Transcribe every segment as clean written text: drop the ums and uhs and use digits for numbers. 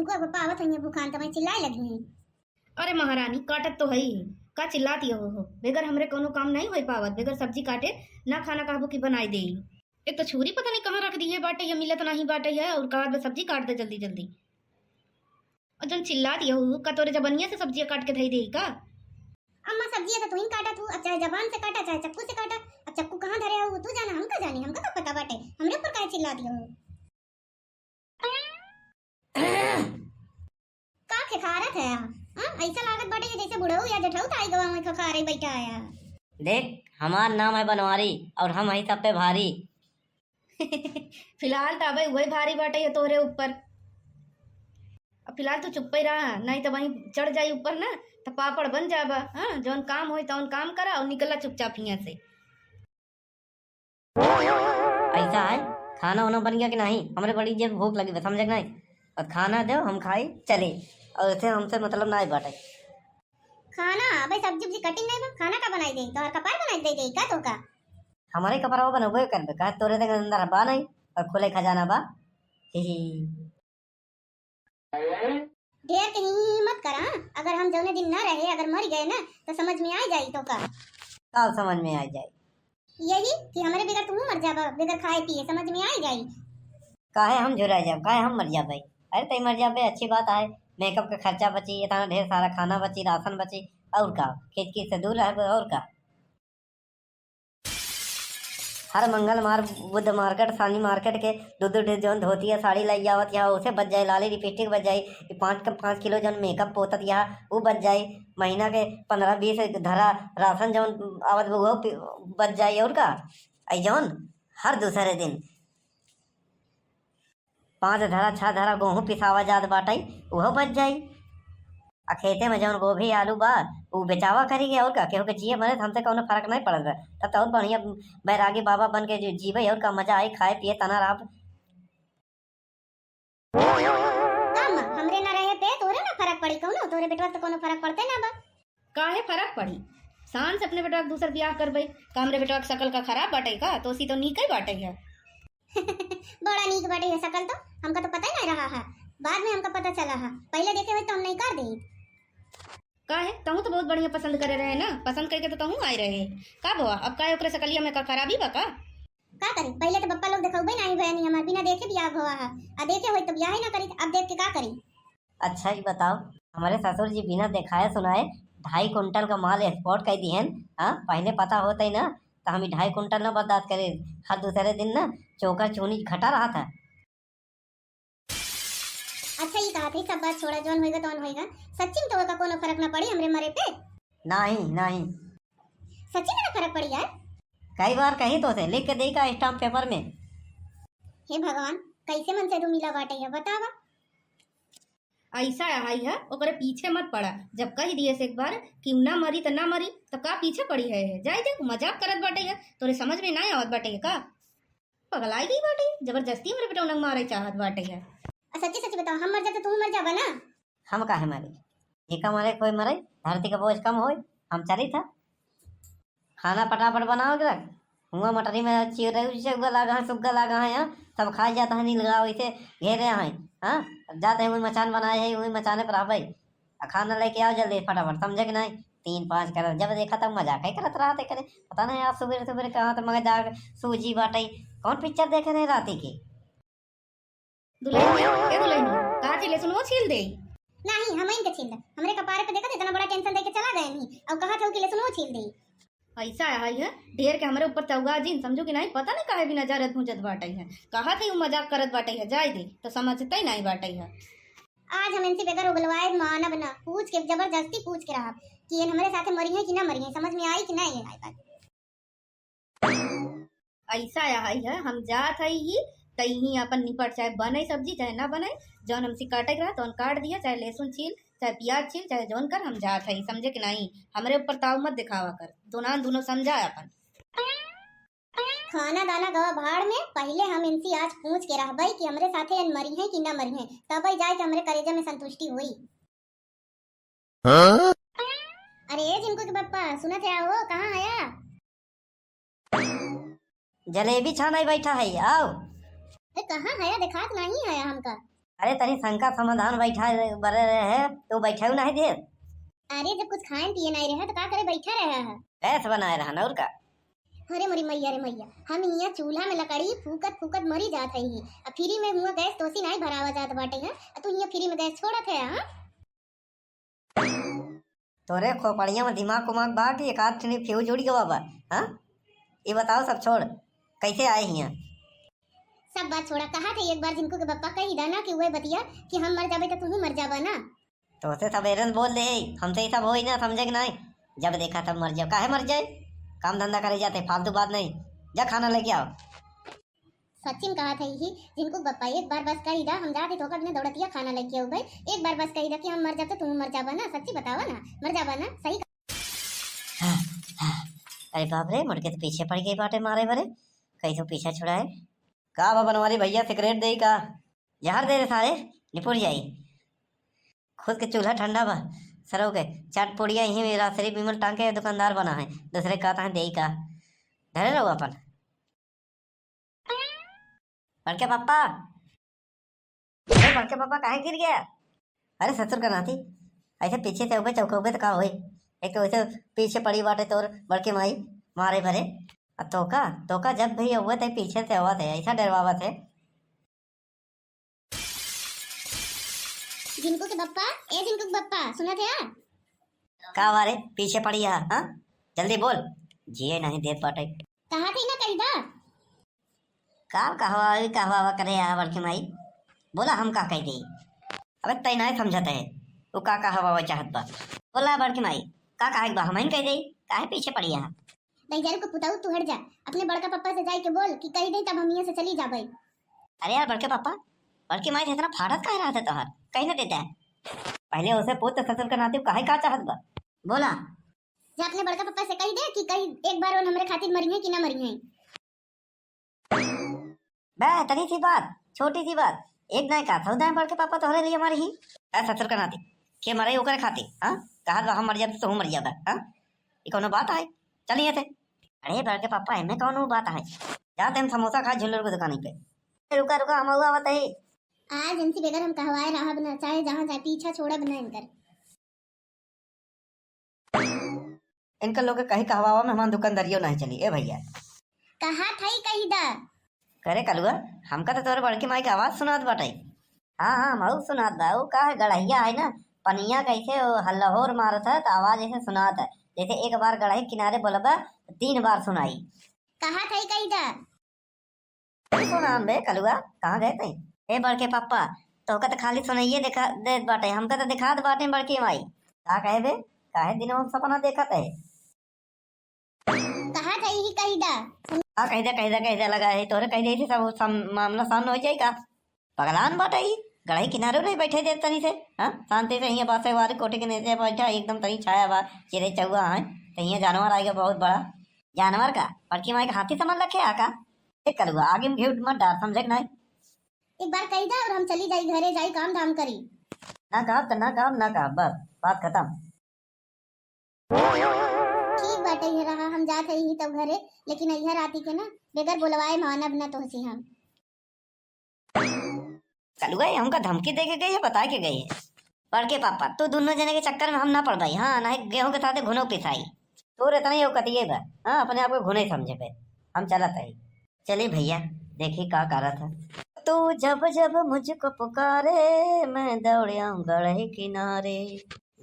जिनको अब पावत हुई भूखान तो मैं चिल्लाए लगी हैं। अरे महारानी काटत तो है ही का चिल्लाती हो बेगर हमरे कोनो काम नहीं हो पावत बेगर सब्जी काटे ना खाना काबू की बनाई दे। एक तो छुरी पता नहीं कहाँ रख दी है बाटे या मिलत नहीं बाटे है और कहा सब्जी काट दे जल्दी जल्दी और जन चिल्ला दिया हो का तोरे जबनिया से सब्जियां काट के धई दे का। अम्मा सब्जी तो तू ही काटा तू, अब चाहे जबान से काटा चाहे चक्कू से काटा, अब चक्कू कहाँ धरे हो तू जाना, हम का जाने, हमका तो पता बाटे, हमरे ऊपर काहे चिल्ला दियो हो। का खखारत है ऐसा लागत बाटे कि जैसे बुढ़ऊ या जठऊ ताई गवा में खखारे बैठा आया। देख हमार नाम है बनवारी और हम ही सब पे भारी। फिलहाल तो भाई वही भारी बाटे है तोरे ऊपर। अब फिलहाल तो चुप ही रहा नहीं तो वहीं चढ़ जाई ऊपर ना तो पापड़ बन जाबा। हाँ जौन काम हो तौन काम करा और निकला चुपचाप यहाँ से। ऐसा है खाना वाना बन गया कि नहीं, हमरे बड़ी जब भूख लगी समझे नहीं, और खाना दो हम खाई चले और ऐसे हमसे मतलब ना बाटे। खाना भाई सब्जी उब्जी कटिंग नहीं बा, खाना का बनाई दे तो और कपार बनाई दे का तो का हमारे कपड़ा बनोगे कर का तोरे तक अंदर बा नहीं और खुले खजाना बा। ही ढेर के हिम्मत करा, अगर हम जौने दिन ना रहे अगर मर गए ना तो समझ में आ जाई तो का समझ में आ जाए यही कि हमारे बगैर तुम मर जाबा बगैर खाए पिए समझ में आ जाई। काहे हम झुरा जाए काहे हम मर जाए। अरे तई मर जाए अच्छी बात है, मेकअप का खर्चा बची, इतना ढेर सारा खाना बची, राशन बची, और का खेत की से दूर रहे और का। हर मंगल मार बुध मार्केट सानी मार्केट के दूध जौन धोती है साड़ी लाई आवत यहाँ उसे बच जाए, लाली लिपस्टिक बच जाए, 5 किलो जौन मेकअप पोतत यहाँ वो बच जाए, महीना के 15-20 धरा राशन जौन आवत वो बच जाए, और का आई जौन हर दूसरे दिन 5 धरा 6 धरा गेहूँ पिसावा जात बाटाई वह बच जाई। आ खेते में जौन गोभी आलू बा वो बेचावा करेंगे और का केहू के जिये मरे हमसे कोनो फर्क नहीं पड़त बा। तब तो और बढ़िया बैरागी बाबा बन के जीवे और का मजा आई खाए पिए तना रहा। हमरे ना रहे पे तोरे ना फर्क पड़ी कौनो, तोरे बेटवा तो कोनो फर्क पड़ते ना बा। काहे फर्क पड़ी शान से अपने बेटवा दूसर ब्याह करबई का हमरे बेटवा के शकल का खराब बाटे का तो सी तो नीक ही बाटे है। बड़ा नीक बाटे है शकल तो हमका तो पता ही नहीं रहा है, बाद में हमका पता चला है, पहले देखे हुए तो हम नहीं कर दी। काहे तहू तो बहुत बढ़िया पसंद करे रहे ना, पसंद करके तो तहू आए रहे का बुआ अब काहे ओकरे सकलिया में का खराबी बा का करी पहले तो पप्पा लोग देखौबे नहीं भया नहीं हमार बिना देखे बियाह हुआ है, आ देखे होई तो बियाह ही ना करी, अब देख के का करी। अच्छा ही बताओ हमारे ससुर जी बिना दिखाए सुनाए 2.5 कुंटल का माल एक्सपोर्ट कर दिए। हाँ पहले पता होता ही ना तो हम 2.5 कुंटल ना बर्दाश्त करे, हर दूसरे दिन ना चौका चूनी घटा रहा था। अच्छा ये कहा थी सब बात छोड़ा, जौन होएगा तौन होएगा, सच्ची में तो का कोनो फर्क ना पड़ी हमरे मरे पे। नहीं नहीं सच्ची में ना फर्क पड़ी यार, कई बार कही तो थे लिख के दे का स्टाम्प पेपर में। हे भगवान कैसे मन से तू मिला बाटे है बतावा। ऐसा आई है ओकरे पीछे मत पड़ा, जब कह दिए से एक बार कि ना मरी तो ना मरी तो का पीछे पड़ी है जाए दे मजाक करत बाटे है तोरे समझ में ना आवत बाटे है का पगलाई गई बाटे जबरदस्ती हमरे बेटा उनंग मारे चाहत बाटे है। सच्ची सच्ची बताओ हम मर जाते तू मर जाबा ना। हम काहे मरे एक मरे कोई मरे धरती का बोझ कम होए हम चली था। खाना पटापट बनाओ रख हुआ मटरी में चिड़ै लागा है सुग्गा लागा है यहाँ सब खा जाता है नहीं लगा वैसे घेरे हैं। हाँ जाते हैं वही मचान बनाए है वही मचाने पर भाई खाना लेके आओ जल्दी फटाफट समझे कि नहीं 3-5 कर जब देखा तब मजाक ही करत रहा थे करे पता नहीं आज सुबह सुबह कहाँ तो मगर जाग सूजी बाटे कौन पिक्चर देखे नहीं राती की। दुल्हन का चिल्ले सुनो छील दे नहीं हम इनके छील दे हमरे कपारे पे देखा इतना बड़ा टेंशन देके चला गए नहीं अब कहा था कि ले सुनो छील दे। ऐसा आई है ढेर के हमारे ऊपर चौगा जीन समझो कि नहीं पता नहीं काहे बिना जरत भूजत बाटे है कहा थे मजाक करत बाटे है जाए दे तो समझते ही नहीं बाटे है। आज हम इनसे बेगर उगलवाए मानब ना पूछ के जबरदस्ती पूछ के रहा कि ये हमारे साथ मरी है कि ना मरी है समझ में आई कि नहीं आई बात। ऐसा आई है हम जात है ही तही अपन निपट चाहे बने सब्जी चाहे ना बने जौन हमसे काटे रहा तो काट दिया चाहे लहसुन छील चाहे प्याज छील चाहे जौन कर हम जात है समझे कि नहीं हमरे ऊपर ताव मत दिखावा कर दोनों समझा अपन। खाना दाना गवा भाड़ में पहले हम इनसे आज पूछ के रहबई कि हमरे साथे मरी है कि ना मरी है तब ही जाए कि हमरे कलेजा में संतुष्टि हुई। अरे जिनको के पप्पा सुना थे आओ कहाँ आया जलेबी छाना बैठा है आओ। कहाँ आया दिखात नहीं आया हमका। अरे तनी शंका समाधान बैठा बरे रहे तो बैठा नहीं दे। अरे जब कुछ खाए पिए नहीं रहा तो का करे बैठा रहा है। ऐसे बनाए रहा और का। अरे मोरी मैया रे मैया, हम यहाँ चूल्हा में लकड़ी फूकत फूकत मरी जात है ही। अब फ्री में हुआ गैस तोसी नहीं भरावा जात बाटे हैं। तू यहाँ फ्री में गैस छोड़त है हां? तोरे खोपड़िया में दिमाग उमाग बा कि एक आध ठनी फ्यूज उड़ गया बा। हाँ ये बताओ सब छोड़ कैसे आए यहाँ। सब बात छोड़ा, कहा थे एक बार जिनको के पप्पा कही दाना कि वह बतिया कि हम मर जाबे तो तू मर जाबा ना। तो उसे सवेरे बोल दे हमसे ही सब हो ही ना समझे कि नहीं। जब देखा तब मर जाओ काहे मर जाए। काम धंधा करे जाते फालतू बात नहीं। जा खाना लेके आओ। सचिन कहा था ही जिनको पप्पा एक बार बस कही दा हम जाते तो कभी दौड़तिया खाना लेके आओ भाई। एक बार बस कही दा कि हम मर जाते तुम मर जाबा ना। सच्ची बतावा ना, मर जाबा ना। सही अरे बाप रे मुड़के तो पीछे पड़ गई बाटे मारे भरे। कहीं तो पीछा छुड़ा है का बा बनवारी भैया सिगरेट दे का जहर दे रे सारे निपुर जाई। खुद के चूल्हा ठंडा बा सरो के चाट पुड़िया यही मेरा शरीफ विमल टांग के दुकानदार बना है। दूसरे का है दे का धरे रहो अपन बड़के पापा। अरे बड़के पापा काहे गिर गया। अरे ससुर का नाती ऐसे पीछे से उगे चौके तो का होई। एक तो वैसे पीछे पड़ी बाटे तोर बड़के माई मारे भरे। तोका जब भी हुआ थे पीछे से हुआ थे ऐसा डरवावा थे। जिनको के पप्पा जिनको के पप्पा सुना थे यार। का वारे पीछे पड़ी है। हाँ जल्दी बोल जिए नहीं देर पाटे। कहा थी ना कही दा का कहवा करे यार बड़के माई बोला हम का कह दी। अबे तय नहीं समझते है वो का कहवा चाहत बा। बोला बड़के माई का कहे बा हम कह दे काहे पीछे पड़ी है। दैजर को पुताऊ तू हट जा अपने बड़का पप्पा से जाके बोल कि कही दे तब हम यहाँ से चली जा भाई। अरे यार बड़के पापा बड़के माई इतना फाड़त कह रहा था तोहर कहीं ना देता है। पहले उसे पूछ ससुर का नाते काहे का चाहत बा। बोला जा अपने बड़का पप्पा से कही दे कि कही एक बार वो हमरे खातिर मरी है कि ना मरी है। बेहतरी सी बात छोटी सी बात एक नहीं का सौदा है बड़के पापा तोहरे लिए हमारे ही ससुर का नाते के मरे ओकरे खातिर। हाँ कहा हम मर जाते तो मर जाता। हाँ ये कौन बात है चलिए थे। अरे बड़के पापा इनमें कौन बात है जाते हम समोसा खा झुल्लर की दुकान पे। रुका रुका हम हुआ बताइए आज इनसे बगैर हम कहवाए रहा बना चाहे जहाँ जाए पीछा छोड़ा बना इनकर। इनका लोग कहीं कहवावा में हमारा दुकानदारियों नहीं चली ए भैया। कहा था ही कही दा करे कलुआ हमका तो तोरे बड़की माई की आवाज सुनात बाटे। हाँ हाँ मऊ सुनात बा वो का है गड़हिया है ना पनिया कैसे हल्लाहोर मारत है तो आवाज ऐसे सुनात है जैसे एक बार गड़ही किनारे बोलबा 3 बार सुनाई। कहा था ही कही दा सुना बे कलुआ कहाँ गए थे। ए बड़के पापा तो का तो खाली सुनाइए देखा दे बाटे हमका तो दिखा बाटे बड़की माई का कहे बे काहे दिनों में सपना देखत है। कहा था ही कही दा हाँ कह दे लगा है तोरे कह दे थी सब मामला सामने हो जाएगा। पगलान बाटे ही गढ़ाई किनारे नहीं बैठे दे तनी से। हाँ शांति से यहाँ बासे वाले कोटे के नीचे बैठा एकदम तनी छाया बा चिड़े चौआ है तो यहाँ जानवर आएगा बहुत बड़ा जानवर का बड़की माई का हाथी समझ रखे आका एक करूँगा आगे में घेट मत डाल समझे नहीं। एक बार कही दा और हम चली जाई घरे जाई काम धाम करी। ना कहा बस बात खत्म। ठीक बाटे ही रहा हम जाते ही तब घरे लेकिन इधर आती के ना बेगर बुलवाए मानब ना तो हसी हम। कलुआ हमका धमकी दे के गई है बता के गई है बड़के पापा तो दोनों जने के चक्कर में हम ना पड़ पाई। हाँ ना गेहूं के साथ घुनो पिसाई तो इतना ही कतिए बा। हाँ अपने आप को घुने समझे पे हम चला था चलिए भैया देखिए का करा था। तू जब जब मुझको पुकारे मैं दौड़ आऊं गढ़े किनारे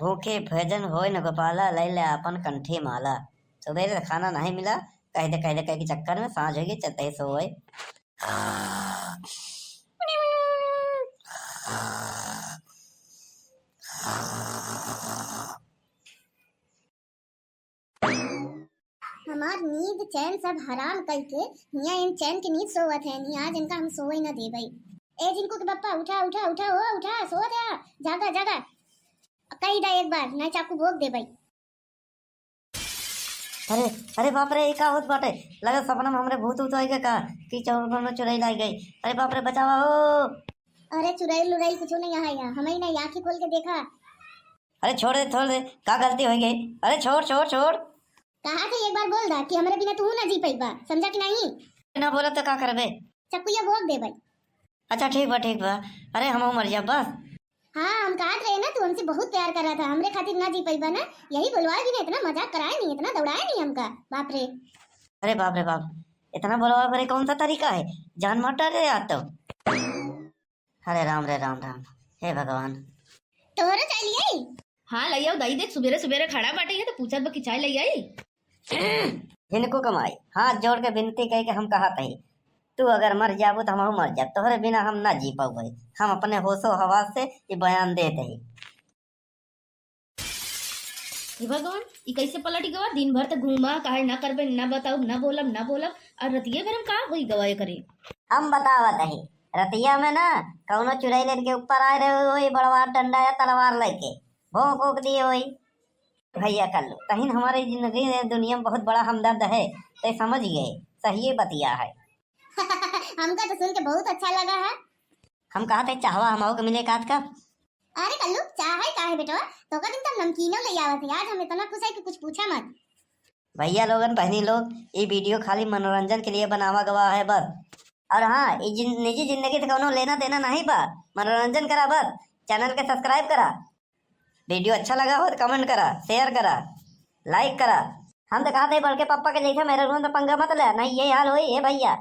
भूखे भजन होए न गोपाला लैला अपन कंठे माला। सुबह खाना नहीं मिला कह दे कह के चक्कर में सांझ हो गई चलते सोए। हमार नींद चैन सब हराम करके हिया इन चैन की नींद सोवत है नहीं आज इनका हम सोवे न दे भाई। ए जिनको के पप्पा उठा उठा उठा हो उठा सो जा जागा जागा कही दा एक बार नहीं चाकू भोग दे भाई। अरे अरे बाप रे का होत बाटे लगा सपना में हमरे भूत उत आएगा का कि चौर में चुराई लाई गई। अरे बाप रे बचावा हो। अरे चुराई लुराई कुछ नहीं यहाँ हमें ना आँखें खोल के देखा। अरे छोड़ दे का गलती हो गई। अरे छोड़ कहा था एक बार बोल दा कि हमारे बिना तू ना जी पाई बा समझा कि नहीं। ना बोला तो का करबे चक्कू या भोग दे भाई। अच्छा ठीक बा। अरे हम मर जा बस। हाँ हम कहत रहे ना तू हमसे बहुत प्यार कर रहा था, हमरे खातिर ना जी पैबा ना, यही बोलवाए भी ना, इतना मजाक कराए नहीं, इतना दौड़ाए नहीं हमका, बाप रे। अरे बाप रे बाप, इतना बोलवा करे कौन सा तरीका है? जान मत डरे यार तो। अरे राम रे राम राम, हे भगवान। तोहरा चाय लियाई? हाँ लई आओ दाई, देख सुबेरे सुबेरे खड़ा बाटे है तो पूछत बा कि चाय लई आई। इनको कमाई हाथ जोड़ के विनती कह के हम कहा तही, तू अगर मर जाबू तो हम मर जाब, तोहरे बिना हम ना जी पाऊ भाई। हम अपने होशो हवास से ये बयान देते ही। हे भगवान, ई कैसे पलट गवा? दिन भर तक घूमा काहे ना करबे, ना बताऊ, ना बोलब और रतिये भर हम का होई गवाए करे। हम बतावत ही, रतिया में ना कौनो चुड़ैल के ऊपर आए रहे हो बड़वा डंडा या तलवार लेके भोंक भोंक दिए होई। भैया कर लो कहीं हमारी जिंदगी दुनिया में बहुत बड़ा हमदर्द है, तो समझ गए, सही बतिया है। हमका तो सुन के बहुत अच्छा लगा है। हम कहा थे चाहवा हमाओ के मिले काट का। अरे कल्लू चाय है काहे बेटा, तो का दिन तक नमकीनो ले आवत है, आज हम इतना खुश है कि कुछ पूछा मत। भैया लोगन बहनी लोग, ये वीडियो खाली मनोरंजन के लिए बनावा गवा है बस। और हाँ, ये निजी जिंदगी से कोनो लेना देना नहीं बा, मनोरंजन करा बस। चैनल के सब्सक्राइब करा, वीडियो अच्छा लगा हो तो कमेंट करा, शेयर करा, लाइक करा। हम तो कहते बड़के पापा के जैसा मेरे रूम में पंगा मत ले, नहीं ये हाल होई है भैया।